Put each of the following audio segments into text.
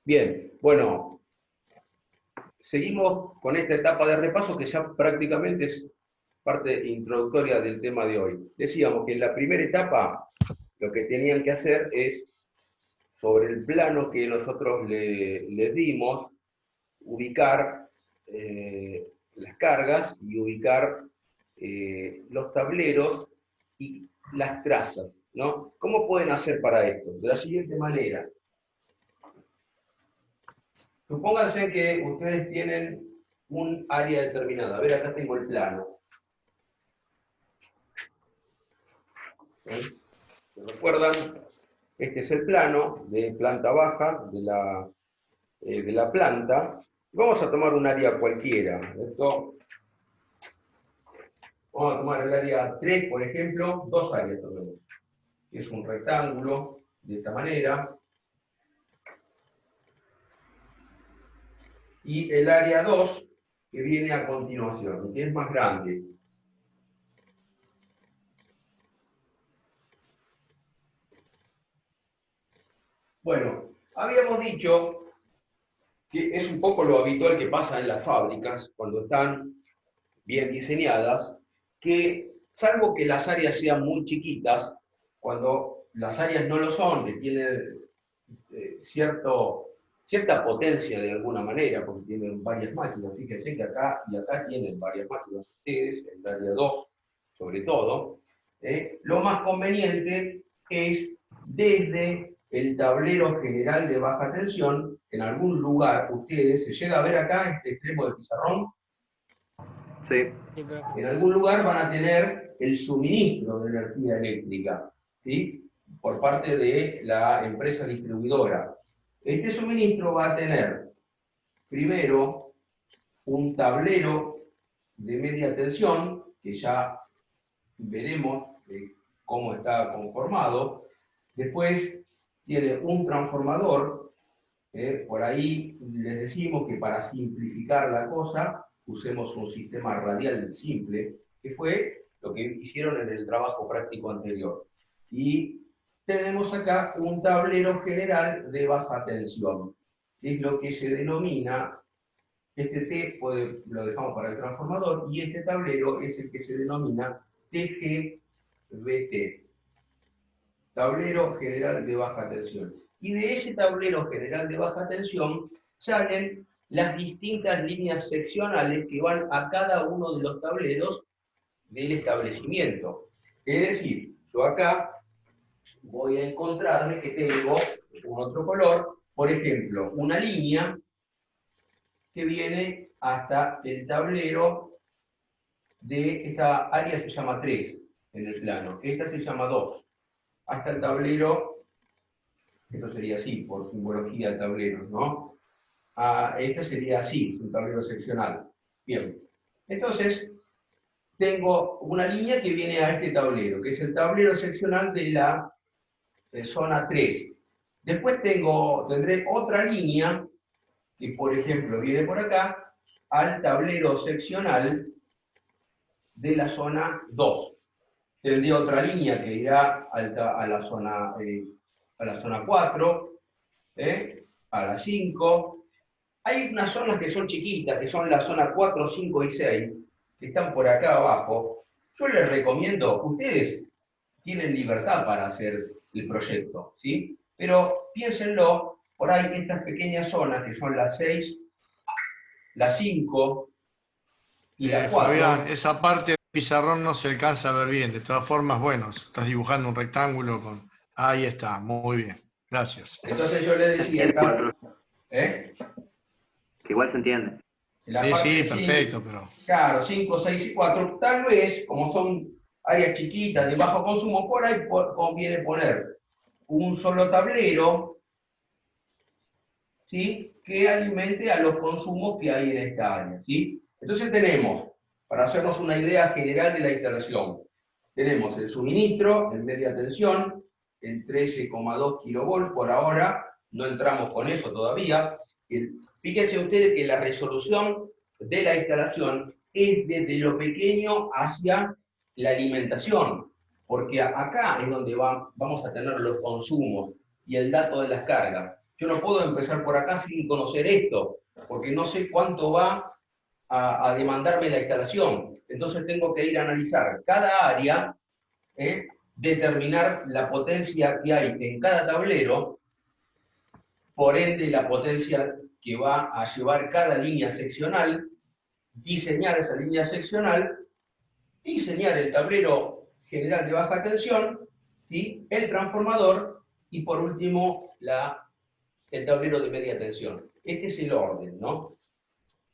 Bien, bueno, seguimos con esta etapa de repaso que ya prácticamente es parte introductoria del tema de hoy. Decíamos que en la primera etapa lo que tenían que hacer es, sobre el plano que nosotros les dimos, ubicar las cargas y ubicar los tableros y las trazas, ¿no? ¿Cómo pueden hacer para esto? De la siguiente manera. Supónganse que ustedes tienen un área determinada. A ver, acá tengo el plano. ¿Sí? ¿Se recuerdan? Este es el plano de planta baja de la planta. Vamos a tomar un área cualquiera. Esto, vamos a tomar el área 3, por ejemplo. Dos áreas tomemos. Es un rectángulo de esta manera. Y el área 2, que viene a continuación, que es más grande. Bueno, habíamos dicho que es un poco lo habitual que pasa en las fábricas cuando están bien diseñadas, que salvo que las áreas sean muy chiquitas, cuando las áreas no lo son, que tienen cierta potencia de alguna manera, porque tienen varias máquinas, fíjense que acá y acá tienen varias máquinas ustedes, el área 2 sobre todo, lo más conveniente es desde el tablero general de baja tensión, en algún lugar ustedes, se llega a ver acá este extremo del pizarrón, Sí. en algún lugar van a tener el suministro de energía eléctrica, ¿sí? Por parte de la empresa distribuidora. Este suministro va a tener, primero, un tablero de media tensión, que ya veremos cómo está conformado. Después tiene un transformador. Por ahí les decimos que para simplificar la cosa, usemos un sistema radial simple, que fue lo que hicieron en el trabajo práctico anterior. Y tenemos acá un tablero general de baja tensión, que es lo que se denomina, este T lo dejamos para el transformador, y este tablero es el que se denomina TGBT, tablero general de baja tensión. Y de ese tablero general de baja tensión salen las distintas líneas seccionales que van a cada uno de los tableros del establecimiento. Es decir, yo acá voy a encontrarme que tengo un otro color, por ejemplo, una línea que viene hasta el tablero de esta área, se llama 3 en el plano, esta se llama 2, hasta el tablero. Esto sería así, por simbología de tableros, ¿no? Esto sería así, un tablero seccional. Bien. Entonces, tengo una línea que viene a este tablero, que es el tablero seccional de la zona 3. Después tendré otra línea, que por ejemplo viene por acá, al tablero seccional de la zona 2. Tendré otra línea que irá a la zona 4, a la 5. Hay unas zonas que son chiquitas, que son la zona 4, 5 y 6, que están por acá abajo. Yo les recomiendo, ustedes tienen libertad para hacer el proyecto, ¿sí? Pero piénsenlo, por ahí estas pequeñas zonas, que son la 6, la 5 y la 4. Fabián, esa parte del pizarrón no se alcanza a ver bien. De todas formas, bueno, estás dibujando un rectángulo con... Ahí está, muy bien. Gracias. Entonces yo les decía acá, Que igual se entiende. Sí, perfecto, pero... Claro, 5, 6 y 4. Tal vez, como son áreas chiquitas de bajo consumo, por ahí conviene poner un solo tablero, ¿sí?, que alimente a los consumos que hay en esta área, ¿sí? Entonces tenemos, para hacernos una idea general de la instalación, tenemos el suministro en media tensión, en 13,2 kV por ahora, no entramos con eso todavía. Fíjense ustedes que la resolución de la instalación es desde lo pequeño hacia la alimentación, porque acá es donde vamos a tener los consumos y el dato de las cargas. Yo no puedo empezar por acá sin conocer esto, porque no sé cuánto va a demandarme la instalación. Entonces tengo que ir a analizar cada área, determinar la potencia que hay en cada tablero, por ende la potencia que va a llevar cada línea seccional, diseñar esa línea seccional, diseñar el tablero general de baja tensión, ¿sí? El transformador y por último el tablero de media tensión. Este es el orden, ¿no?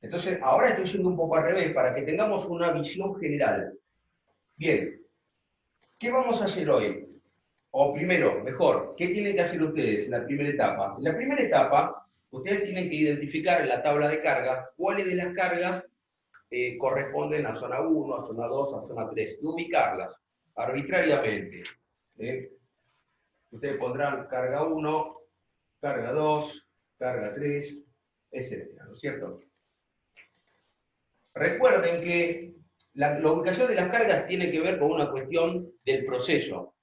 Entonces, ahora estoy yendo un poco al revés para que tengamos una visión general. Bien, ¿qué vamos a hacer hoy? O primero, mejor, ¿qué tienen que hacer ustedes en la primera etapa? En la primera etapa, ustedes tienen que identificar en la tabla de carga cuáles de las cargas corresponden a zona 1, a zona 2, a zona 3, y ubicarlas arbitrariamente. Ustedes pondrán carga 1, carga 2, carga 3, etcétera, ¿no es cierto? Recuerden que la ubicación de las cargas tiene que ver con una cuestión del proceso.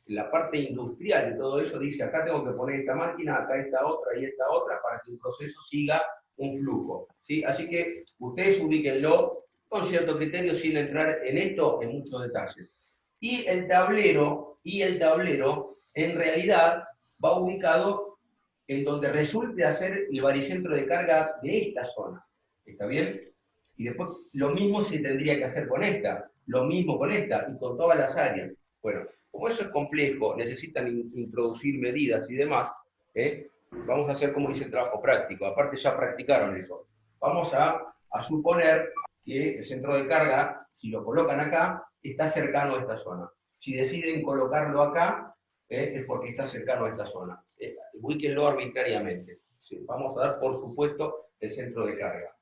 La parte industrial de todo eso dice, acá tengo que poner esta máquina, acá esta otra y esta otra, para que el proceso siga un flujo, ¿sí? Así que ustedes ubíquenlo con cierto criterio sin entrar en esto en muchos detalles. Y el tablero en realidad va ubicado en donde resulte hacer el baricentro de carga de esta zona. ¿Está bien? Y después lo mismo se tendría que hacer con esta, lo mismo con esta y con todas las áreas. Bueno, como eso es complejo, necesitan introducir medidas y demás, vamos a hacer como dice el trabajo práctico. Aparte ya practicaron eso. Vamos a suponer que el centro de carga, si lo colocan acá, está cercano a esta zona. Si deciden colocarlo acá, es porque está cercano a esta zona. Ubíquenlo arbitrariamente. ¿Sí? Vamos a dar, por supuesto, el centro de carga.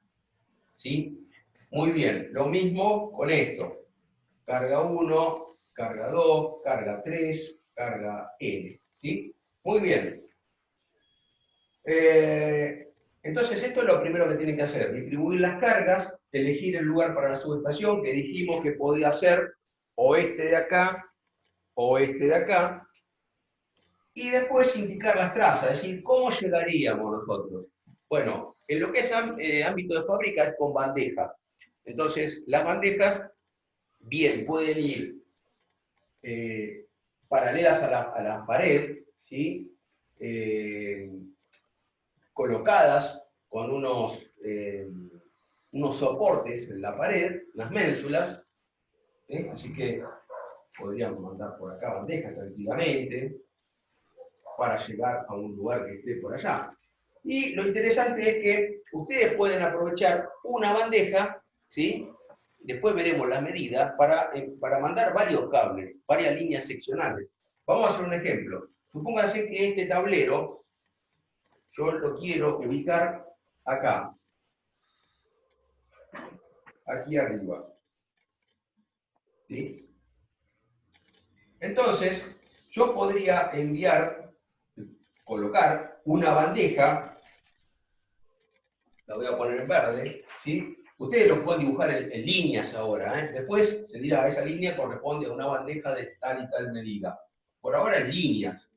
¿Sí? Muy bien, lo mismo con esto. Carga 1, carga 2, carga 3, carga N. ¿Sí? Muy bien. Entonces esto es lo primero que tienen que hacer. Distribuir las cargas, elegir el lugar para la subestación, que dijimos que podía ser o este de acá, o este de acá. Y después indicar las trazas, es decir, ¿cómo llegaríamos nosotros? Bueno, en lo que es ámbito de fábrica es con bandeja. Entonces, las bandejas, bien, pueden ir paralelas a la pared, ¿sí? Colocadas con unos soportes en la pared, unas ménsulas, así que podríamos mandar por acá bandejas tranquilamente para llegar a un lugar que esté por allá. Y lo interesante es que ustedes pueden aprovechar una bandeja, ¿sí? Después veremos las medidas para mandar varios cables, varias líneas seccionales. Vamos a hacer un ejemplo. Supónganse que este tablero yo lo quiero ubicar acá, aquí arriba. ¿Sí? Entonces, yo podría colocar una bandeja, la voy a poner en verde, ¿sí? Ustedes lo pueden dibujar en líneas ahora, Después se dirá, esa línea corresponde a una bandeja de tal y tal medida. Por ahora en líneas.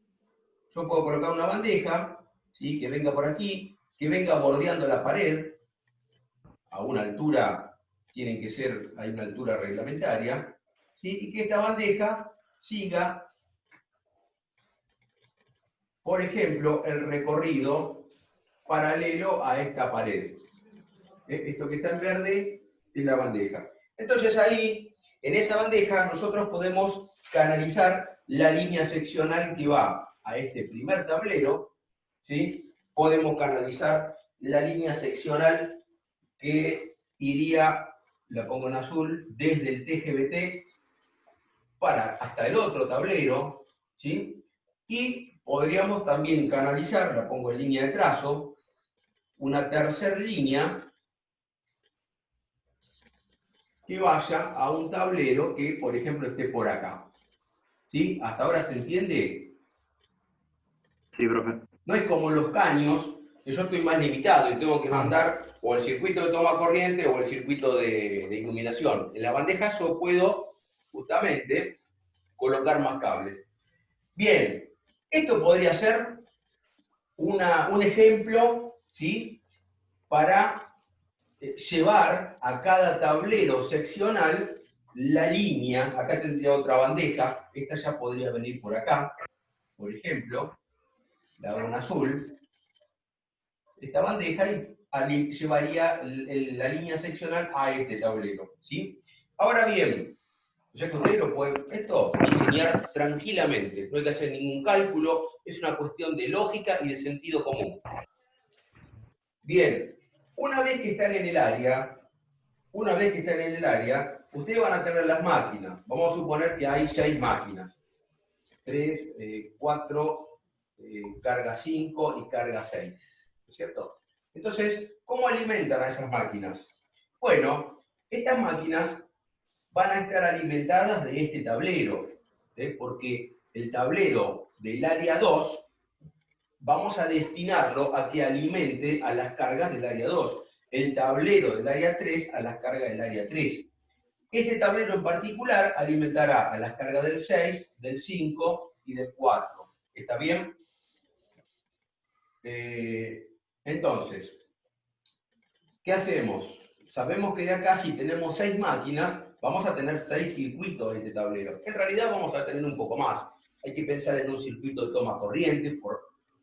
Yo puedo colocar una bandeja, ¿sí? Que venga por aquí, que venga bordeando la pared, a una altura, tienen que ser, hay una altura reglamentaria, ¿sí? Y que esta bandeja siga, por ejemplo, el recorrido paralelo a esta pared. Esto que está en verde es la bandeja. Entonces ahí, en esa bandeja, nosotros podemos canalizar la línea seccional que va a este primer tablero, ¿sí? Podemos canalizar la línea seccional que iría, la pongo en azul, desde el TGBT hasta el otro tablero, ¿sí? Y podríamos también canalizar, la pongo en línea de trazo, una tercera línea que vaya a un tablero que, por ejemplo, esté por acá. ¿Sí? ¿Hasta ahora se entiende? Sí, profe. No es como los caños, que yo estoy más limitado y tengo que mandar o el circuito de toma corriente o el circuito de iluminación. En la bandeja yo puedo, justamente, colocar más cables. Bien, esto podría ser un ejemplo, ¿sí? Para llevar a cada tablero seccional la línea. Acá tendría otra bandeja, esta ya podría venir por acá, por ejemplo, la hago en azul, esta bandeja y llevaría la línea seccional a este tablero, ¿sí? Ahora bien, ya que ustedes lo pueden diseñar tranquilamente, no hay que hacer ningún cálculo, es una cuestión de lógica y de sentido común. Bien, una vez que están en el área, ustedes van a tener las máquinas. Vamos a suponer que hay 6 máquinas. 3, 4, carga 5 y carga 6. ¿No es cierto? Entonces, ¿cómo alimentan a esas máquinas? Bueno, estas máquinas van a estar alimentadas de este tablero, porque el tablero del área 2 vamos a destinarlo a que alimente a las cargas del área 2. El tablero del área 3 a las cargas del área 3. Este tablero en particular alimentará a las cargas del 6, del 5 y del 4. ¿Está bien? Entonces, ¿qué hacemos? Sabemos que de acá, si tenemos 6 máquinas, vamos a tener 6 circuitos en este tablero. En realidad vamos a tener un poco más. Hay que pensar en un circuito de toma corriente,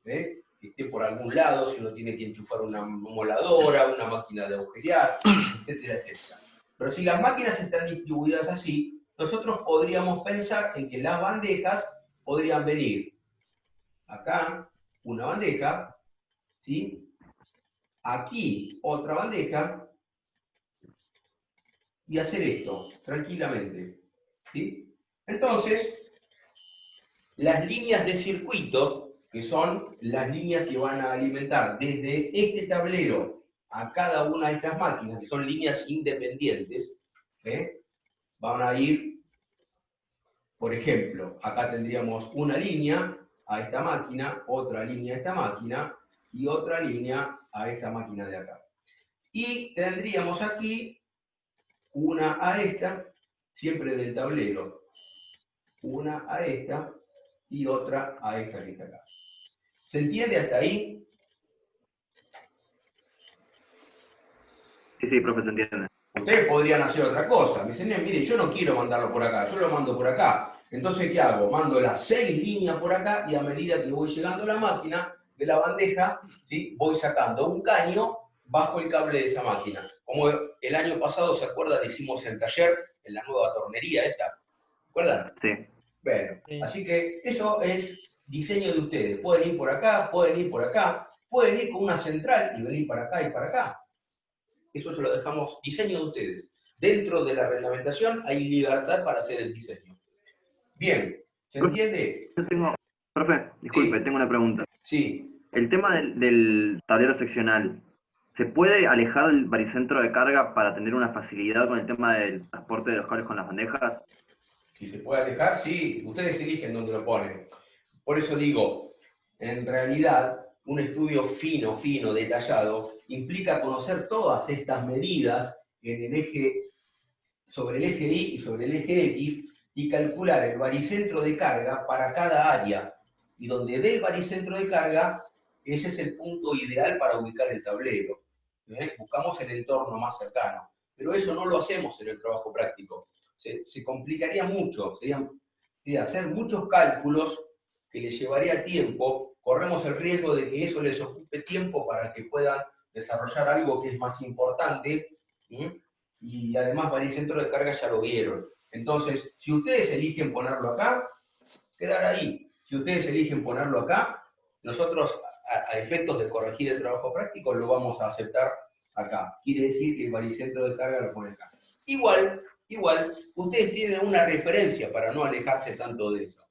que esté por algún lado, si uno tiene que enchufar una moladora, una máquina de agujerear, etcétera, etcétera. Pero si las máquinas están distribuidas así, nosotros podríamos pensar en que las bandejas podrían venir acá, una bandeja, ¿sí? Aquí otra bandeja, y hacer esto tranquilamente, ¿sí? Entonces, las líneas de circuito, que son las líneas que van a alimentar desde este tablero a cada una de estas máquinas, que son líneas independientes, van a ir, por ejemplo, acá tendríamos una línea a esta máquina, otra línea a esta máquina, y otra línea a esta máquina de acá. Y tendríamos aquí una a esta, siempre del tablero, una a esta y otra a esta que está acá. ¿Se entiende hasta ahí? Sí, profe, se entiende. Ustedes podrían hacer otra cosa. Me dicen, mire, yo no quiero mandarlo por acá, yo lo mando por acá. Entonces, ¿qué hago? Mando las 6 líneas por acá y a medida que voy llegando a la máquina, de la bandeja, ¿sí? Voy sacando un caño bajo el cable de esa máquina. Como el año pasado, ¿se acuerdan? Hicimos el taller en la nueva tornería esa. ¿Se acuerdan? Sí. Bueno, así que eso es diseño de ustedes. Pueden ir por acá, pueden ir por acá, pueden ir con una central y venir para acá y para acá. Eso se lo dejamos diseño de ustedes. Dentro de la reglamentación hay libertad para hacer el diseño. Bien, ¿se entiende? Profe, disculpe, Sí. tengo una pregunta. Sí. El tema del tablero seccional, ¿se puede alejar el baricentro de carga para tener una facilidad con el tema del transporte de los cables con las bandejas? Si se puede alejar, sí. Ustedes eligen dónde lo ponen. Por eso digo, en realidad, un estudio fino, detallado, implica conocer todas estas medidas en el eje, sobre el eje Y y sobre el eje X, y calcular el baricentro de carga para cada área. Y donde dé el baricentro de carga, ese es el punto ideal para ubicar el tablero. Buscamos el entorno más cercano. Pero eso no lo hacemos en el trabajo práctico. Se complicaría mucho. Sería hacer muchos cálculos que les llevaría tiempo. Corremos el riesgo de que eso les ocupe tiempo para que puedan desarrollar algo que es más importante. Y además baricentro de carga ya lo vieron. Entonces, si ustedes eligen ponerlo acá, quedará ahí. Si ustedes eligen ponerlo acá, nosotros a efectos de corregir el trabajo práctico lo vamos a aceptar acá. Quiere decir que el baricentro de carga lo ponen acá. Igual, ustedes tienen una referencia para no alejarse tanto de eso.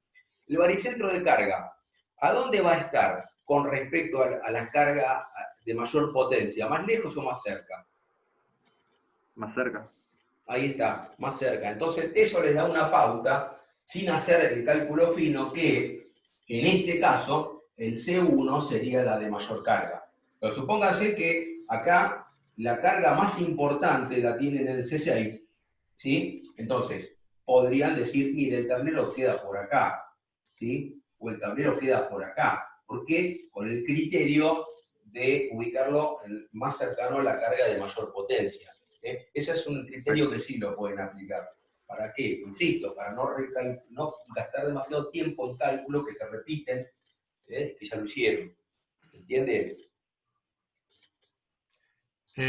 El baricentro de carga, ¿a dónde va a estar con respecto a las cargas de mayor potencia? ¿Más lejos o más cerca? Más cerca. Ahí está, más cerca. Entonces, eso les da una pauta, sin hacer el cálculo fino, que en este caso, el C1 sería la de mayor carga. Pero supónganse que acá la carga más importante la tienen en el C6, ¿sí? Entonces, podrían decir, mire, el tablero queda por acá, ¿sí? O el tablero queda por acá. ¿Por qué? Con el criterio de ubicarlo más cercano a la carga de mayor potencia. Ese es un criterio que sí lo pueden aplicar. ¿Para qué? Insisto, para no gastar demasiado tiempo en cálculos que se repiten, que ya lo hicieron. ¿Entienden?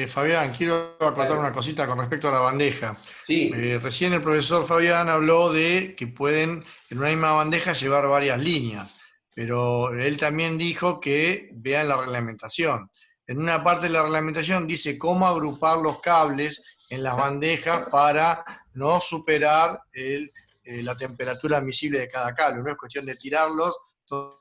Fabián, quiero acotar Dale. una cosita con respecto a la bandeja. Sí, Recién el profesor Fabián habló de que pueden en una misma bandeja llevar varias líneas, pero él también dijo que vean la reglamentación. En una parte de la reglamentación dice cómo agrupar los cables en las bandejas para no superar la temperatura admisible de cada cable. No es cuestión de tirarlos todos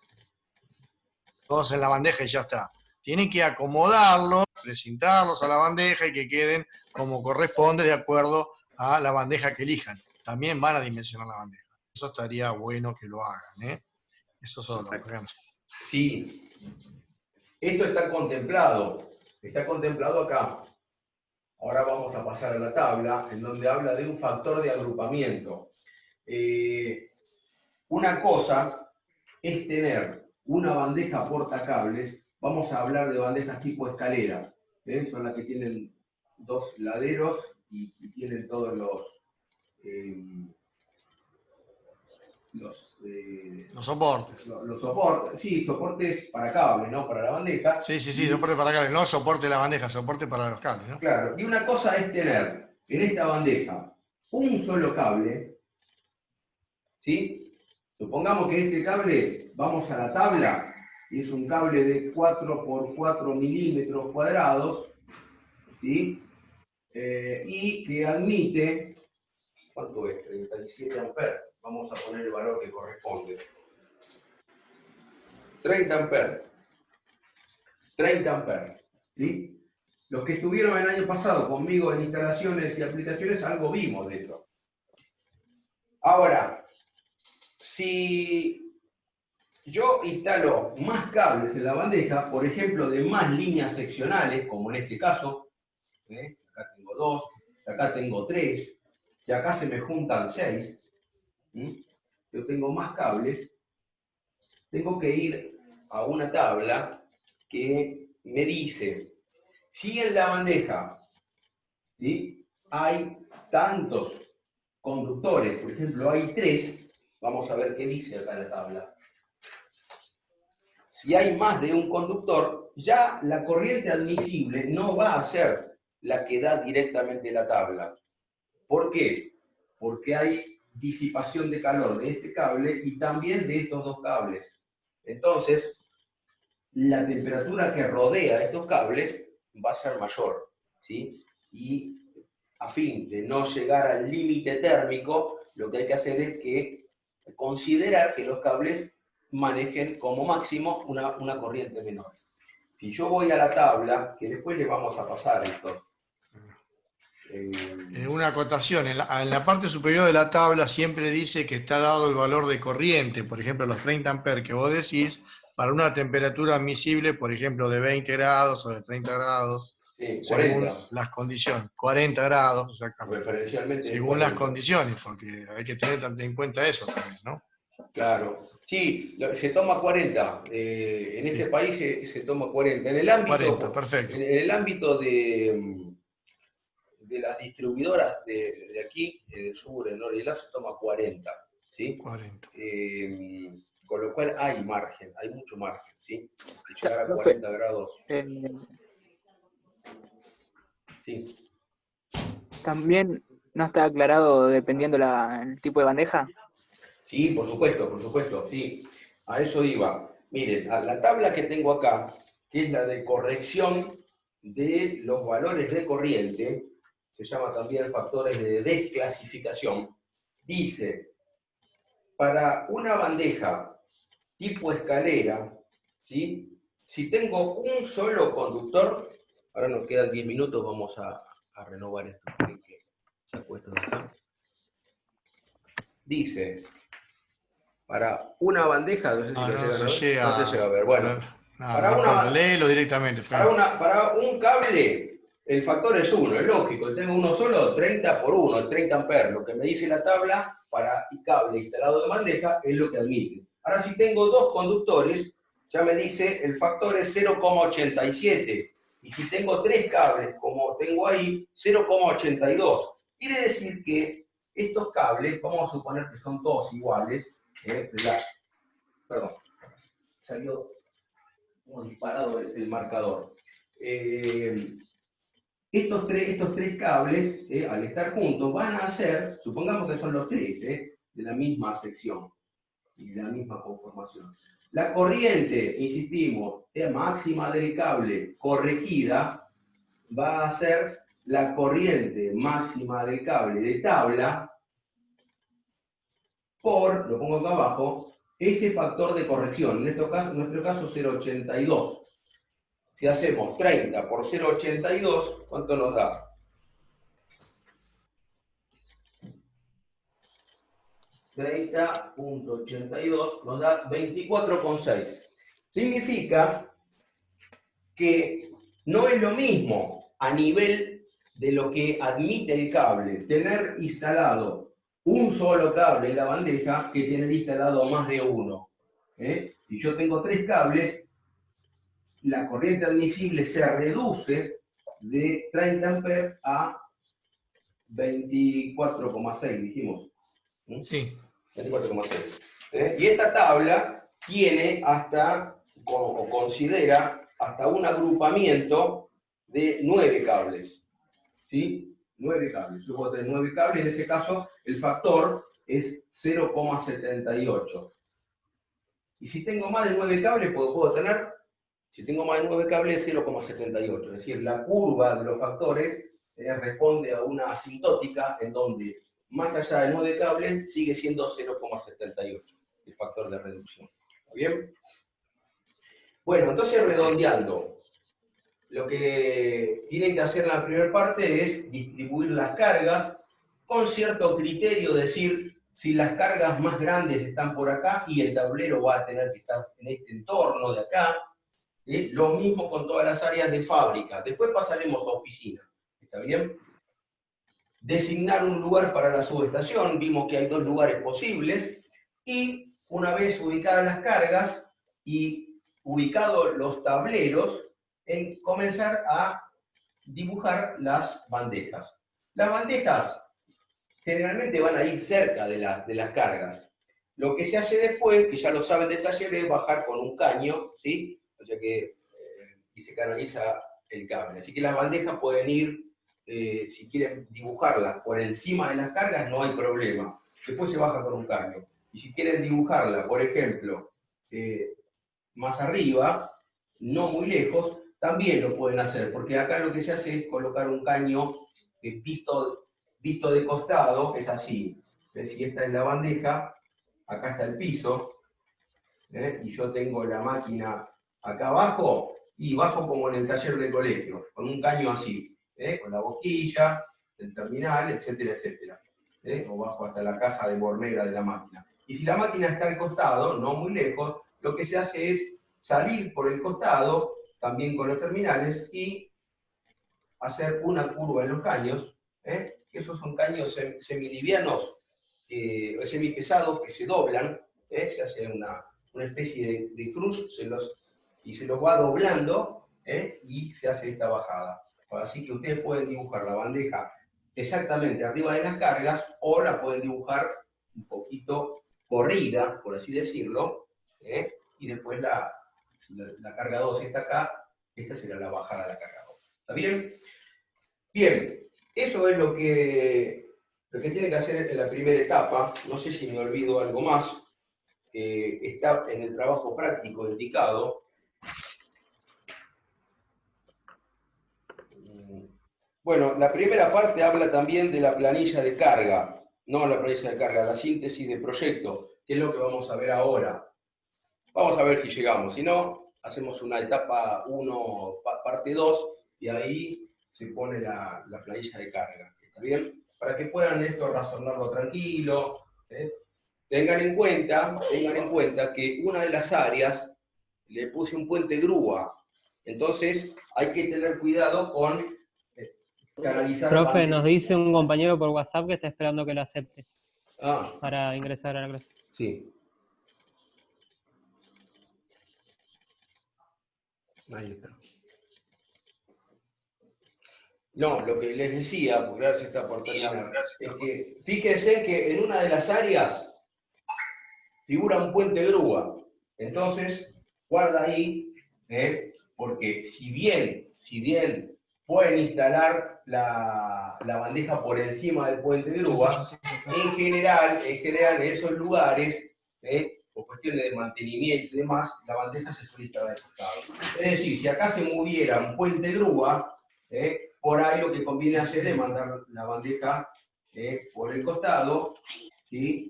en la bandeja y ya está. Tienen que acomodarlos, presentarlos a la bandeja y que queden como corresponde de acuerdo a la bandeja que elijan. También van a dimensionar la bandeja. Eso estaría bueno que lo hagan, ¿eh? Eso solo. sí. Esto está contemplado acá. Ahora vamos a pasar a la tabla, en donde habla de un factor de agrupamiento. Una cosa es tener una bandeja portacables. Vamos a hablar de bandejas tipo escalera. Son las que tienen dos laderos y tienen todos los soportes. Los soportes, sí, soportes para cables, ¿no? Para la bandeja. Sí, soporte para cables, no soporte de la bandeja, soporte para los cables, ¿no? Claro, y una cosa es tener en esta bandeja un solo cable, ¿sí? Supongamos que este cable, vamos a la tabla, y es un cable de 4 por 4 milímetros cuadrados, ¿sí? Y que admite, ¿cuánto es? 37 amperes. Vamos a poner el valor que corresponde. 30 amperes. 30 amperes, ¿sí? Los que estuvieron el año pasado conmigo en instalaciones y aplicaciones, algo vimos de esto. Ahora, si yo instalo más cables en la bandeja, por ejemplo, de más líneas seccionales, como en este caso, acá tengo 2, acá tengo 3, y acá se me juntan 6, yo tengo más cables, tengo que ir a una tabla que me dice, si en la bandeja, ¿sí?, hay tantos conductores, por ejemplo, hay 3, vamos a ver qué dice acá en la tabla. Si hay más de un conductor, ya la corriente admisible no va a ser la que da directamente la tabla. ¿Por qué? Porque hay disipación de calor de este cable y también de estos dos cables. Entonces, la temperatura que rodea estos cables va a ser mayor, ¿sí? Y a fin de no llegar al límite térmico, lo que hay que hacer es que considerar que los cables manejen como máximo una corriente menor. Si yo voy a la tabla, que después les vamos a pasar esto. Una acotación, en la parte superior de la tabla siempre dice que está dado el valor de corriente, por ejemplo, los 30 amperes que vos decís, para una temperatura admisible, por ejemplo, de 20 grados o de 30 grados, sí, según 40. las condiciones. 40 grados, exactamente. Referencialmente. Según las condiciones, porque hay que tener en cuenta eso también, ¿no? Claro. Sí, se toma 40. En este país se toma 40. En el ámbito, 40, perfecto. En el ámbito de las distribuidoras de aquí, del sur, el norte y el sur, se toma 40. ¿Sí? 40. Con lo cual hay margen, hay mucho margen, ¿sí? De llegar a 40 grados. Sí. También no está aclarado dependiendo el tipo de bandeja. Sí, por supuesto, sí. A eso iba. Miren, a la tabla que tengo acá, que es la de corrección de los valores de corriente, se llama también factores de desclasificación, dice, para una bandeja tipo escalera, ¿sí?, si tengo un solo conductor, ahora nos quedan 10 minutos, vamos a renovar esto, que saco esto de acá. Dice, para una bandeja, no sé si no se llega a ver, bueno, léelo directamente. Para un cable, el factor es 1, es lógico, tengo uno solo, 30 por 1, 30 amperes, lo que me dice la tabla para cable instalado de bandeja es lo que admite. Ahora si tengo dos conductores, ya me dice el factor es 0,87. Y si tengo 3 cables, como tengo ahí, 0,82. Quiere decir que estos cables, vamos a suponer que son todos iguales, perdón, salió como disparado el marcador. Estos tres cables, al estar juntos, van a ser, supongamos que son los 3, de la misma sección y de la misma conformación. La corriente, insistimos, máxima del cable corregida va a ser la corriente máxima del cable de tabla por, lo pongo acá abajo, ese factor de corrección, en nuestro caso 0,82. Si hacemos 30 por 0,82, ¿cuánto nos da? $30.82 nos da 24,6. Significa que no es lo mismo a nivel de lo que admite el cable tener instalado un solo cable en la bandeja que tener instalado más de uno. Si yo tengo 3 cables, la corriente admisible se reduce de 30 amperes a 24,6, dijimos. Sí. 24,6. Y esta tabla tiene hasta, o considera, hasta un agrupamiento de 9 cables. ¿Sí? 9 cables. Yo puedo tener 9 cables, en ese caso el factor es 0,78. Y si tengo más de 9 cables, puedo tener, si tengo más de 9 cables, 0,78. Es decir, la curva de los factores responde a una asintótica en donde más allá de 9 cables sigue siendo 0,78 el factor de reducción. ¿Está bien? Bueno, entonces redondeando, lo que tienen que hacer en la primera parte es distribuir las cargas con cierto criterio, decir si las cargas más grandes están por acá y el tablero va a tener que estar en este entorno de acá. Lo mismo con todas las áreas de fábrica. Después pasaremos a oficina. ¿Está bien? Designar un lugar para la subestación. Vimos que hay 2 lugares posibles. Y una vez ubicadas las cargas y ubicados los tableros, comenzar a dibujar las bandejas. Las bandejas generalmente van a ir cerca de las cargas. Lo que se hace después, que ya lo saben de taller, es bajar con un caño, ¿sí? O sea que, y se canaliza el cable. Así que las bandejas pueden ir, si quieren dibujarlas por encima de las cargas, no hay problema. Después se baja con un caño. Y si quieren dibujarla, por ejemplo, más arriba, no muy lejos, también lo pueden hacer, porque acá lo que se hace es colocar un caño visto de costado, es así. Si esta es la bandeja, acá está el piso, y yo tengo la máquina acá abajo, y bajo como en el taller del colegio, con un caño así, con la boquilla, el terminal, etcétera, etcétera. O bajo hasta la caja de bornera de la máquina. Y si la máquina está al costado, no muy lejos, lo que se hace es salir por el costado, también con los terminales, y hacer una curva en los caños. Esos son caños semilivianos, semipesados, que se doblan, se hace una especie de cruz, se los va doblando, y se hace esta bajada. Así que ustedes pueden dibujar la bandeja exactamente arriba de las cargas, o la pueden dibujar un poquito corrida, por así decirlo, y después la carga 2 está acá, esta será la bajada de la carga 2. ¿Está bien? Bien, eso es lo que tiene que hacer en la primera etapa. No sé si me olvido algo más. Está en el trabajo práctico indicado. Bueno, la primera parte habla también de la planilla de carga, no la planilla de carga, la síntesis de proyecto, que es lo que vamos a ver ahora. Vamos a ver si llegamos, si no, hacemos una etapa 1, parte 2, y ahí se pone la planilla de carga. ¿Está bien? Para que puedan esto razonarlo tranquilo. Tengan en cuenta que una de las áreas le puse un puente grúa. Entonces hay que tener cuidado con canalizar. Profe, nos dice un compañero por WhatsApp que está esperando que lo acepte Ah, para ingresar a la clase. sí. Ahí está. No, lo que les decía, porque ahora se está por terminar, es que fíjense que en una de las áreas figura un puente grúa. Entonces, guarda ahí, porque si bien pueden instalar la bandeja por encima del puente grúa, en general en esos lugares, por cuestiones de mantenimiento y demás, la bandeja se suele instalar de costado. Es decir, si acá se moviera un puente grúa, por ahí lo que conviene hacer es mandar la bandeja por el costado, ¿sí?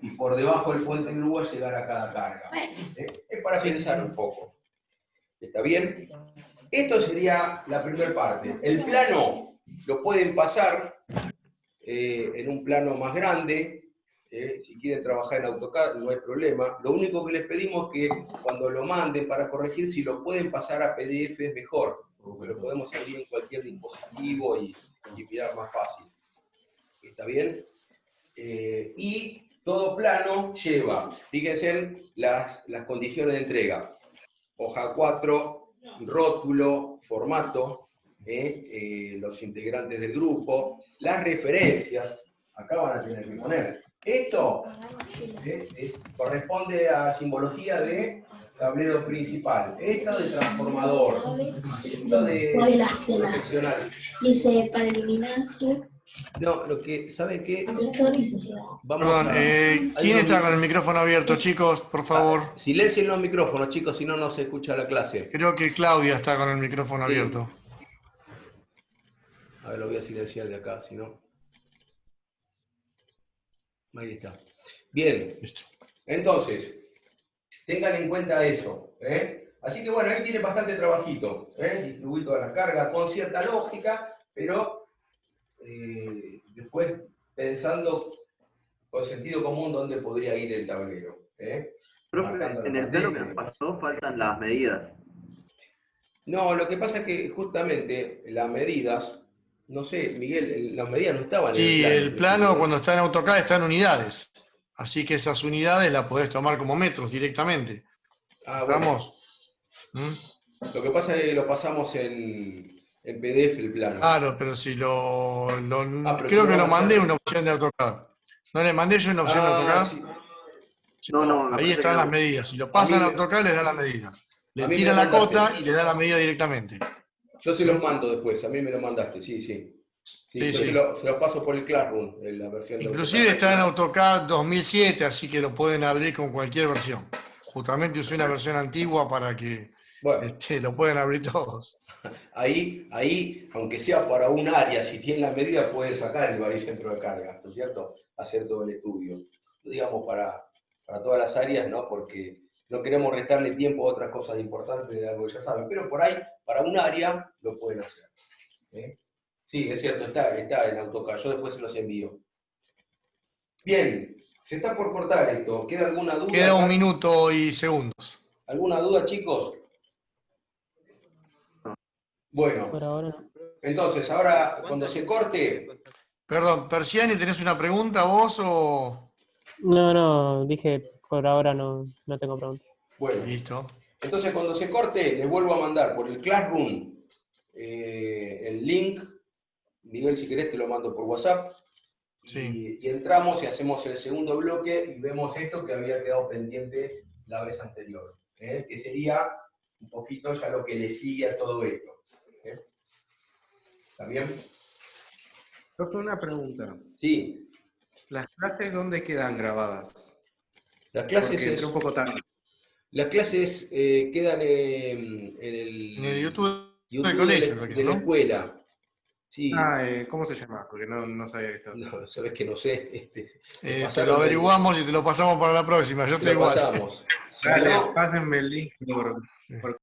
Y por debajo del puente grúa llegar a cada carga. Es para pensar un poco. ¿Está bien? Esto sería la primera parte. El plano lo pueden pasar en un plano más grande. Si quieren trabajar en AutoCAD no hay problema. Lo único que les pedimos es que cuando lo manden para corregir, si lo pueden pasar a PDF es mejor, porque lo podemos abrir en cualquier dispositivo y mirar más fácil. ¿Está bien? Y todo plano lleva, fíjense las condiciones de entrega. Hoja 4, rótulo, formato, los integrantes del grupo, las referencias, acá van a tener que poner. Esto corresponde a simbología de tablero principal, esto de transformador, esto de seccional. Dice, para eliminarse. No, lo que, ¿saben qué? Perdón, ¿quién está con el micrófono abierto, chicos? Por favor. Silencien los micrófonos, chicos, si no, no se escucha la clase. Creo que Claudia está con el micrófono abierto. A ver, lo voy a silenciar de acá, si no. Ahí está. Bien, entonces, tengan en cuenta eso. Así que bueno, ahí tiene bastante trabajito. Distribuir todas las cargas con cierta lógica, pero después pensando con sentido común dónde podría ir el tablero. Profe, en el plano que nos pasó faltan las medidas. No, lo que pasa es que justamente las medidas, no sé, Miguel, las medidas no estaban en el Sí, plano. el plano cuando está en AutoCAD está en unidades. Así que esas unidades las podés tomar como metros directamente. Ah, bueno. ¿Estamos? Lo que pasa es que lo pasamos en PDF el plano. Claro, pero si pero creo si que no lo va a mandé ser- una opción de AutoCAD. ¿No le mandé yo una opción de AutoCAD? Sí. Sí, No, me ahí parece están que las no. medidas. Si lo pasan A a mí AutoCAD, les da las medidas. Le a mí tira me la mandaste. cota y le da la medida directamente. Yo se los mando después, a mí me lo mandaste, sí. Sí, Sí, yo sí. se los paso por el Classroom, en la versión de Inclusive AutoCAD. está en AutoCAD 2007, así que lo pueden abrir con cualquier versión. Justamente usé una versión antigua para que Bueno, lo pueden abrir todos. ahí, aunque sea para un área, si tiene la medida, puede sacar el baricentro de carga, ¿no es cierto? Hacer todo el estudio. Digamos, para todas las áreas, ¿no? Porque no queremos restarle tiempo a otras cosas importantes de algo que ya saben, pero por ahí, para un área, lo pueden hacer. Sí, es cierto, está en AutoCAD, yo después se los envío. Bien, se está por cortar esto. ¿Queda alguna duda? Queda acá? 1 minuto y segundos. ¿Alguna duda, chicos? Bueno, Por ahora no. entonces, ahora, cuando se corte, Perdón, Persiani, ¿tenés una pregunta vos o...? No, dije por ahora no tengo preguntas. bueno, Listo. entonces cuando se corte, les vuelvo a mandar por el Classroom el link. Miguel, si querés, te lo mando por WhatsApp. Sí. Y entramos y hacemos el segundo bloque y vemos esto que había quedado pendiente la vez anterior, que sería un poquito ya lo que le sigue a todo esto. ¿Está bien? Profe, una pregunta. Sí, ¿Las clases dónde quedan grabadas? las clases, Porque entré un poco tarde. las clases quedan en En el YouTube del YouTube colegio, de la ¿no? escuela. Sí. ¿Cómo se llama? Porque no sabía esto. No, sabes que no sé. Te pasaron lo del- averiguamos y te lo pasamos para la próxima. Yo Te estoy lo igual. pasamos. Si Dale, no, pásenme el link por